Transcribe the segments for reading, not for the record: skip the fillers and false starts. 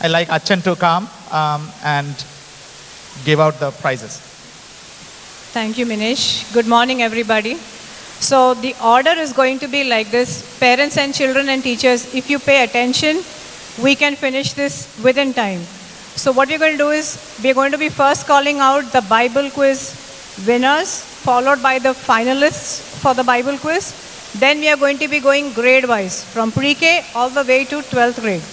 I like Achan to come and give out the prizes. Thank you, Minish. Good morning, everybody. So the order is going to be like this. Parents and children and teachers, if you pay attention, we can finish this within time. So what we're going to do is, we're going to be first calling out the Bible quiz winners, followed by the finalists for the Bible quiz. Then we are going to be going grade-wise, from pre-K all the way to 12th grade.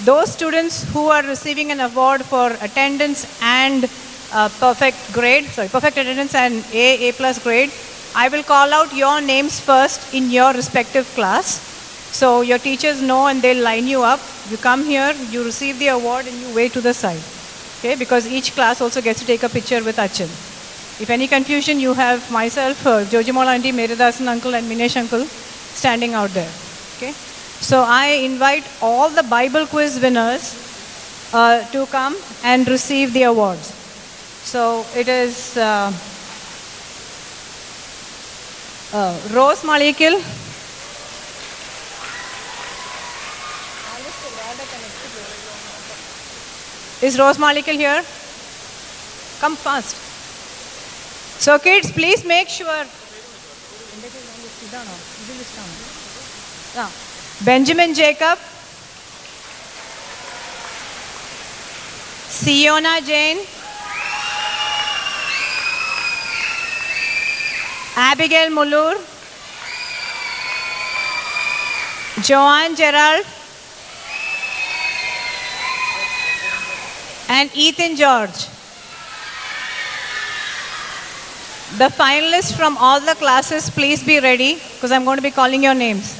Those students who are receiving an award for attendance and perfect attendance and A plus grade, I will call out your names first in your respective class. So your teachers know and they'll line you up. You come here, you receive the award and you wait to the side. Okay, because each class also gets to take a picture with Achan. If any confusion, you have myself, Jojimola auntie, Meridasan uncle and Minesh uncle standing out there. Okay. So I invite all the Bible quiz winners to come and receive the awards. So it is Rose Malikil. Is Rose Malikil here? Come fast. So kids, please make sure. Benjamin Jacob, Siona Jane, Abigail Mulur, Joanne Gerald, and Ethan George. The finalists from all the classes, please be ready, because I'm going to be calling your names.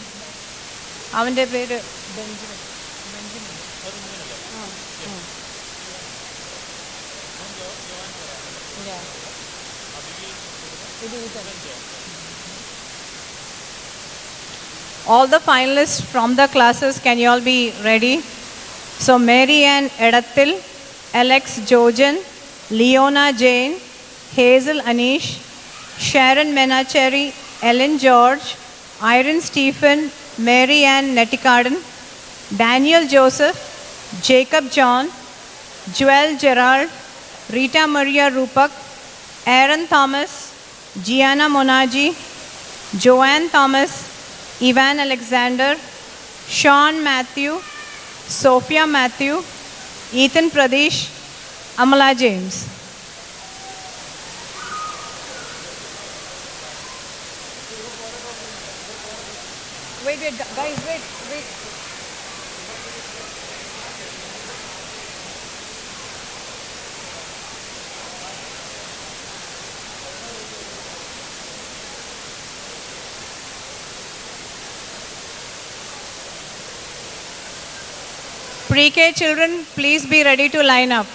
അവൻ്റെ പേര് Benjamin. All the finalists from the classes, can you all be ready? So Mary Ann Edathil, Alex Jojan, Leona Jane, Hazel Anish, Sharon Menacheri, Ellen George, Irene Stephen, Mary Ann Nettikardan, Daniel Joseph, Jacob John, Joel Gerald, Rita Maria Rupak, Aaron Thomas, Gianna Monaji, Joanne Thomas, Ivan Alexander, Sean Matthew, Sophia Matthew, Ethan Pradesh, Amala James. Wait, guys, wait. Pre-K children, please be ready to line up.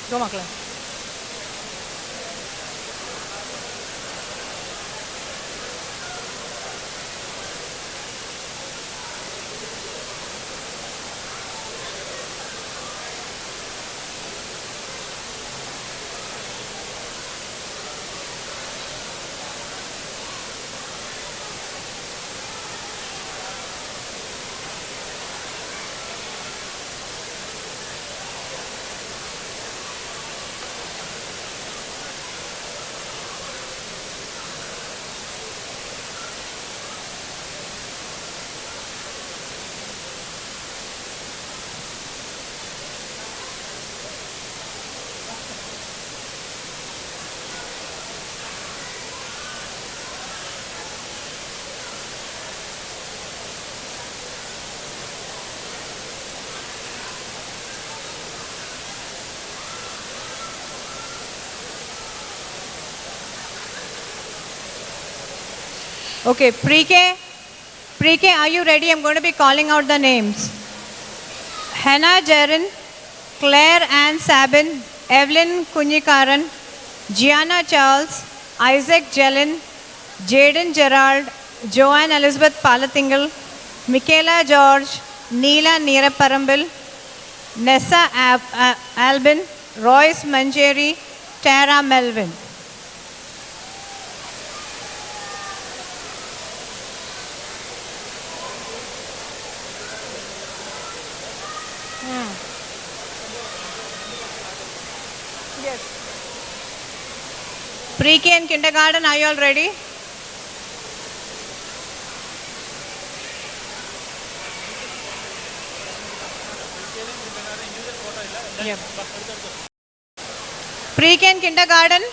Go, Makla. Okay, pre-K, are you ready? I'm going to be calling out the names. Hannah Jaren, Claire Ann Sabin, Evelyn Kunyikaran, Gianna Charles, Isaac Jelen, Jaden Gerald, Joanne Elizabeth Palathingal, Michaela George, Neela Neeraparambil, Nessa Albin, Royce Manjeri, Tara Melvin. Pre-K and kindergarten, are you all ready? Yep. Pre-K and kindergarten.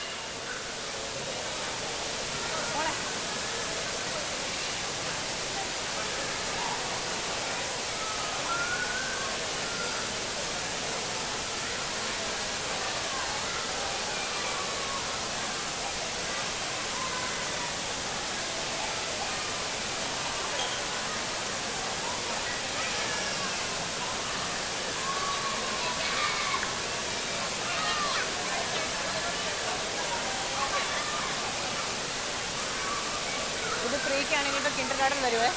ഇത് pre K ആണെങ്കിൽ ഇപ്പോൾ kindergarten വരുവേ.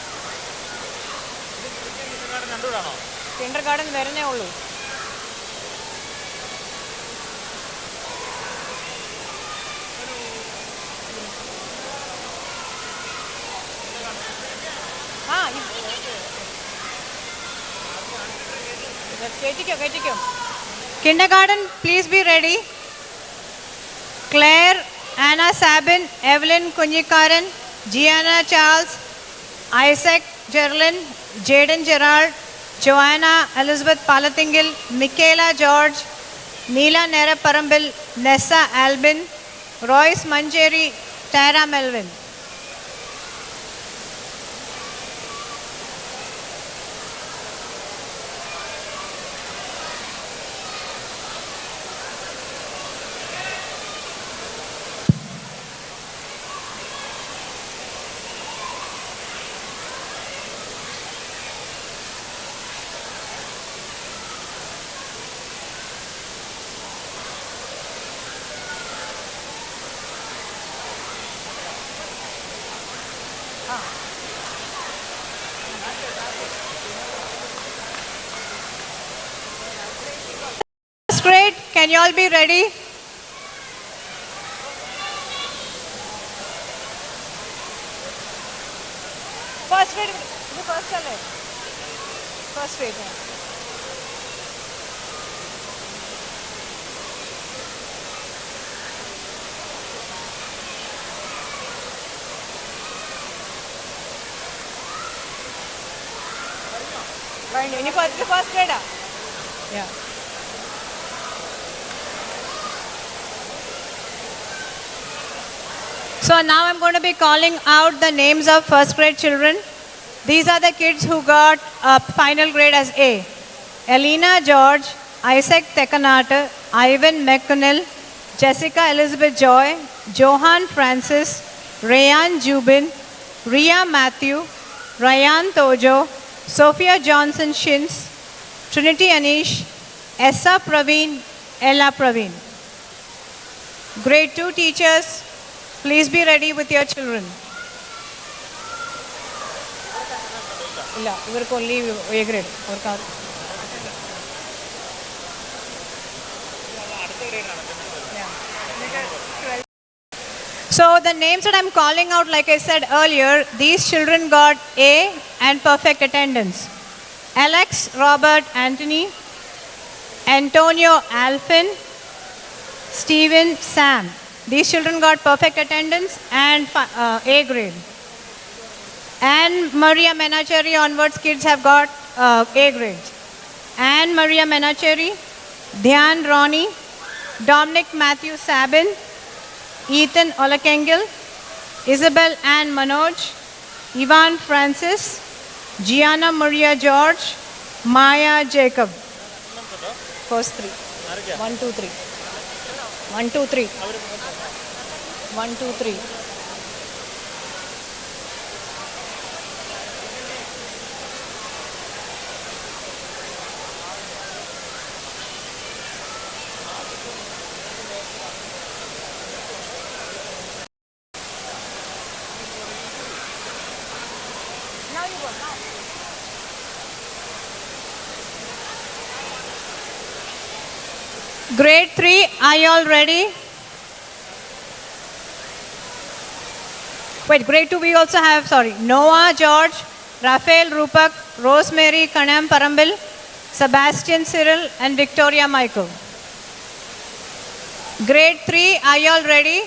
Kindergarten വരുന്നേ ഉള്ളൂ. ആ കയറ്റിക്കോ. Kindergarten please be ready. Claire, Anna Sabin, Evelyn കുഞ്ഞിക്കാരൻ, Gianna Charles, Isaac Gerlin, Jaden Gerard, Joanna Elizabeth Palathingil, Michaela George, Neela Nera Parambil, Nessa Albin, Royce Manjeri, Tara Melvin. First grade, can you all be ready? First grade, the first color. First grade. Right, any first grade? Yeah. So now I'm going to be calling out the names of first grade children. These are the kids who got a final grade as A. Elena George, Isaac Tekanata, Ivan McConnell, Jessica Elizabeth Joy, Johan Francis, Rayan Jubin, Ria Matthew, Ryan Tojo, Sophia Johnson Shins, Trinity Anish, Essa Praveen, Ella Praveen. Grade 2 teachers, please be ready with your children. ഇല്ല ഇവർക്ക് only A grade അവർക്ക് So the names that I'm calling out, like I said earlier, these children got A and perfect attendance. Alex Robert Anthony, Antonio Alfin, Stephen Sam. These children got perfect attendance and A grade. And Maria Menacheri onwards kids have got A grades. And Maria Menacheri, Dhyan Ronnie, Dominic Matthew Sabin, Ethan Olakengil, Isabel Ann Manoj, Ivan Francis, Gianna Maria George, Maya Jacob. First three. 1, 2, 3. 1, 2, 3. 1, 2, 3. Grade 3, are you all ready? Wait, grade 2 we also have, Noah George, Raphael Rupak, Rosemary Kanam Parambil, Sebastian Cyril and Victoria Michael. Grade 3, are you all ready?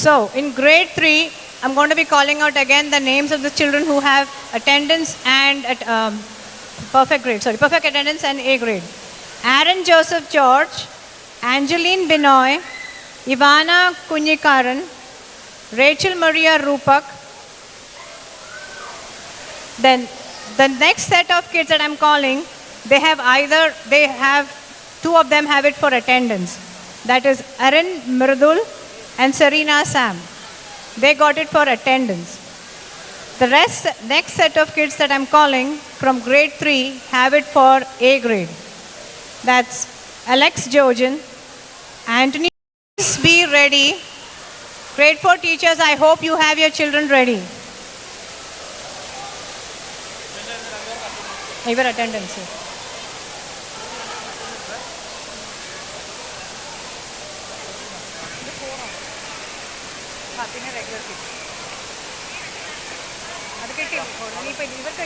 So, in grade 3, I'm going to be calling out again the names of the children who have attendance and perfect attendance and A grade. Aaron Joseph George, Angeline Binoy, Ivana Kunyikaran, Rachel Maria Rupak. Then the next set of kids that I'm calling, two of them have it for attendance. That is Arun Mridul and Serena Sam. They got it for attendance. The next set of kids that I'm calling from grade 3 have it for A grade. That's Alex Jojen, Anthony. Please be ready. Grade 4 teachers, I hope you have your children ready. Your attendance.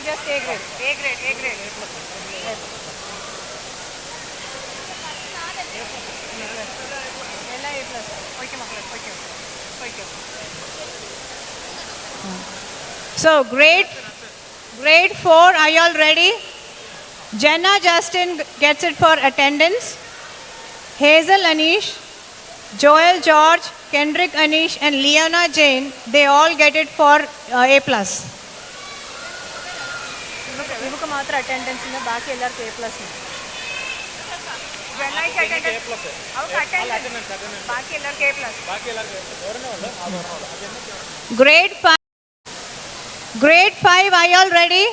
Just A grade. A grade. A grade. So grade 4, are you all ready? Jenna Justin gets it for attendance. Hazel Anish, Joel George, Kendrick Anish and Leona Jane, they all get it for A+. ಇವಕ್ಕೆ ಮಾತ್ರ attendance ಇದೆ, ಬಾಕಿ ಎಲ್ಲರಿಗೂ A+. Grade 5, are you all ready?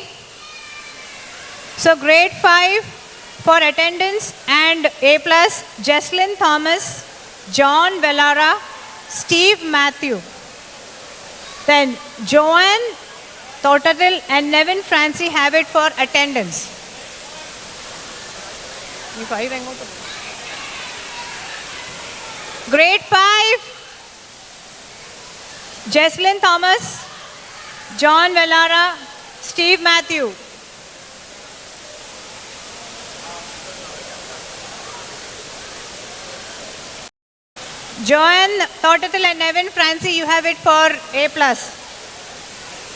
So grade 5 for attendance and A+, Jesslyn Thomas, John Velara, Steve Matthew. Then Joanne Totatil and Nevin Francie have it for attendance. Grade 5, Jesslyn Thomas, John Velara, Steve Matthew. Joanne Totatil and Nevin Francie, you have it for A+.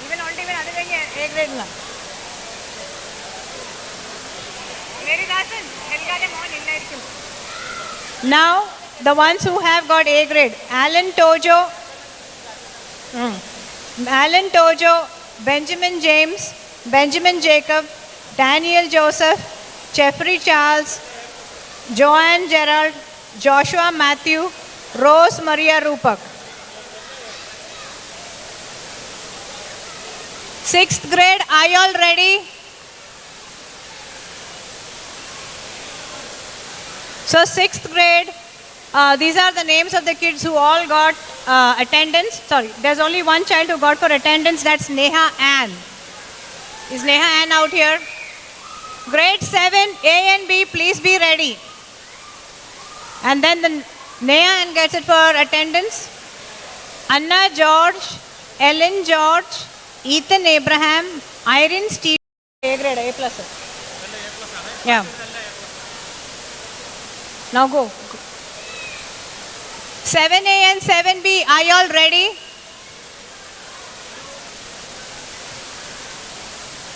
Even other than A grade. Now, the ones who have got A grade, Alan Tojo, Benjamin James, Benjamin Jacob, Daniel Joseph, Jeffrey Charles, Joanne Gerald, Joshua Matthew, Rose Maria Rupak. 6th grade, are you all ready? So 6th grade, these are the names of the kids who all got attendance. Sorry, there's only one child who got for attendance, that's Neha Ann. Is Neha Ann out here? Grade 7, A and B, please be ready. And then Neha Ann gets it for attendance. Anna George, Ellen George, Ethan Abraham, Irene Steve. A grade, A+. Yeah. Now go. 7A and 7B, are you all ready?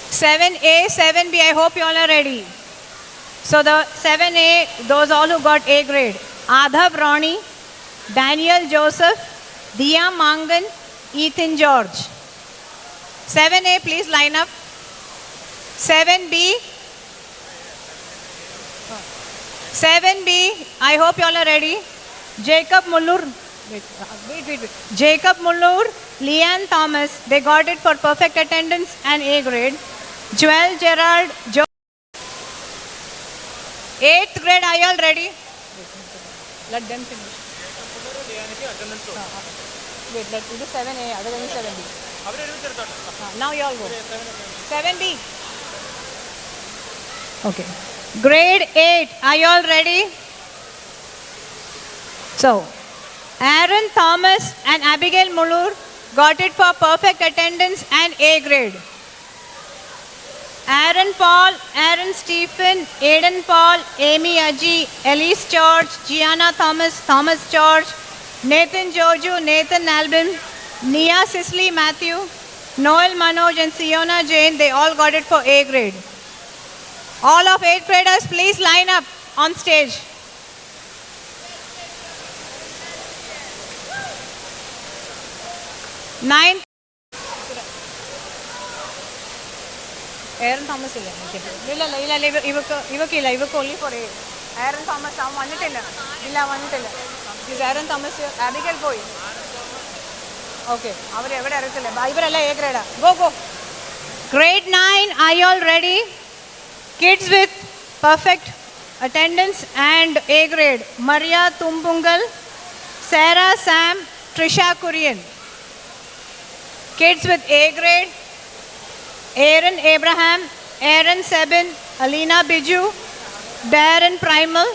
7A, 7B, I hope you all are ready. So the 7A, those all who got A grade. Adhav Ronnie, Daniel Joseph, Diya Mangan, Ethan George. 7A, please line up. 7B. 7B, I hope you all are ready. Jacob Mullur. Wait. Jacob Mullur, Leanne Thomas, they got it for perfect attendance and A grade. Joel Gerald, 8th grade, are you all ready? Let them finish. Wait, let do 7A, other than 7B. Now you all go. 7B. Okay. Grade 8, are you all ready? So, Aaron Thomas and Abigail Mullur got it for perfect attendance and A grade. Aaron Paul, Aaron Stephen, Aiden Paul, Amy Aji, Elise George, Gianna Thomas, Thomas George, Nathan Joju, Nathan Albin, Nia Sisley Matthew, Noel Manoj and Siona Jain, they all got it for A grade. All of 8th graders, please line up on stage. Ninth. Aaron Thomas ഇല്ല ഇവക്കില്ല ഇവക്ക് only for A. Aaron Thomas അവൻ വന്നിട്ടില്ല Is Aaron Thomas here? Abigail പോയി Okay, അവരെവിടെ അറിയത്തില്ല ഇവരെല്ലാം A grade. Go. Grade 9, are you all ready? Kids with perfect attendance and A grade. Maria Tumpungal, Sarah Sam, Trisha Kurian. Kids with A grade. Aaron Abraham, Aaron Sebin, Alina Biju, Darren Primal,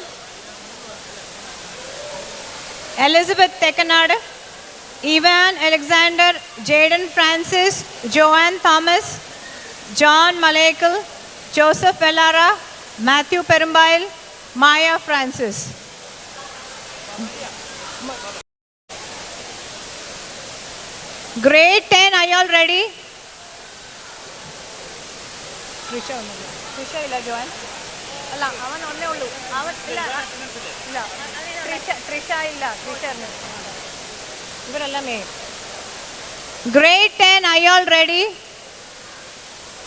Elizabeth Tekanada, Ivan Alexander, Jaden Francis, Joanne Thomas, John Malekal, Joseph Velara, Matthew Perumbail, Maya Francis. Grade 10, are you all ready? Trisha illa Joanne alla avan onne ullu avan illa Trisha illa ivarella me. Grade 10, are you all ready?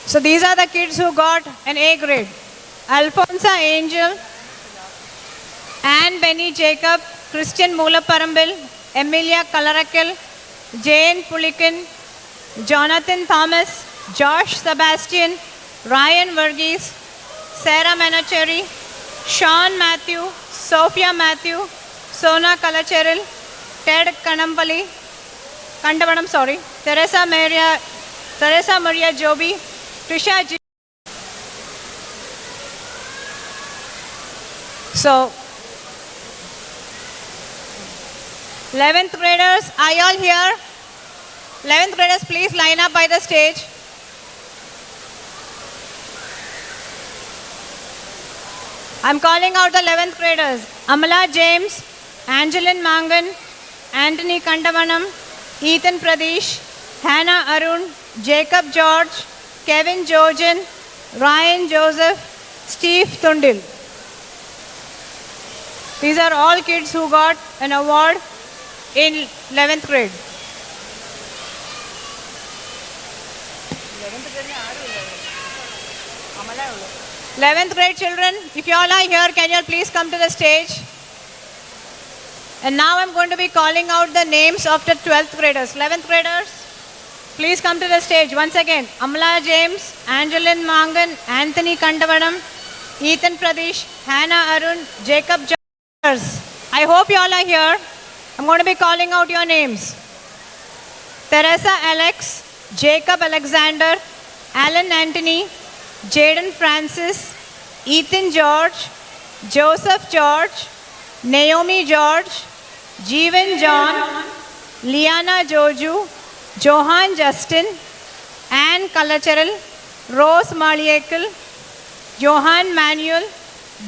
So these are the kids who got an A grade. Alfonsa Angel, Anne Benny Jacob, Christian Moolaparambil, Emilia Kalarakal, Jane Pulikin, Jonathan Thomas, Josh Sebastian, Ryan Verghese, Sarah Menacheri, Sean Matthew, Sophia Matthew, Sona Kalacheril, Ted Kanampally, Kandavanam, Teresa Maria Joby, Trisha G. So, 11th graders, are you all here? 11th graders, please line up by the stage. I'm calling out the 11th graders. Amala James, Angeline Mangan, Anthony Kandavanam, Ethan Pradesh, Hannah Arun, Jacob George, Kevin Jojen, Ryan Joseph, Steve Tundil. These are all kids who got an award in 11th grade. 11th grade children, if you all are here, can you all please come to the stage? And now I'm going to be calling out the names of the 12th graders. 11th graders, please come to the stage. Once again, Amala James, Angeline Mangan, Anthony Kandavanam, Ethan Pradesh, Hannah Arun, Jacob Jars. I hope you all are here. I'm going to be calling out your names. Teresa Alex, Jacob Alexander, Alan Anthony, Jaden Francis, Ethan George, Joseph George, Naomi George, Jeevan John, Liana Joju, Johan Justin, Anne Kalacharal, Rose Maliekal, Johan Manuel,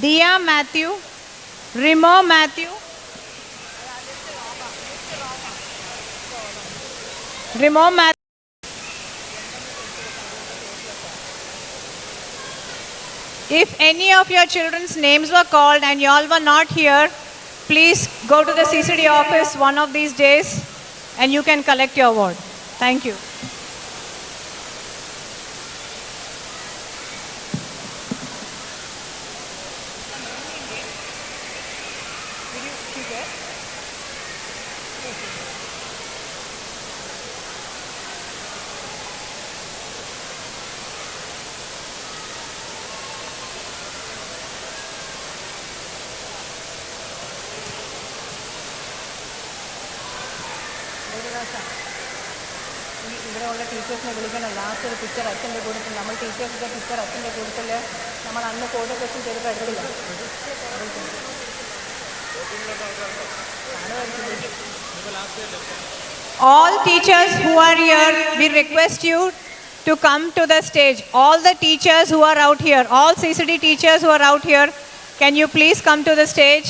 Dia Matthew, Rimo Matthew, If any of your children's names were called and you all were not here, please go to the CCD office one of these days and you can collect your award. Thank you. ഇവിടെയുള്ള ടീച്ചേഴ്സിനെ വിളിക്കണം last ഒരു picture അച്ഛൻ്റെ കൂട്ടത്തിൽ നമ്മൾ ടീച്ചേഴ്സിൻ്റെ picture അച്ഛൻ്റെ കൂട്ടത്തിൽ നമ്മൾ അന്ന് ഫോട്ടോ സെഷൻ ചെയ്തിട്ട് എടുത്തില്ല All teachers who are here, we request you to come to the stage. All the teachers who are out here, all CCD teachers who are out here, can you please come to the stage?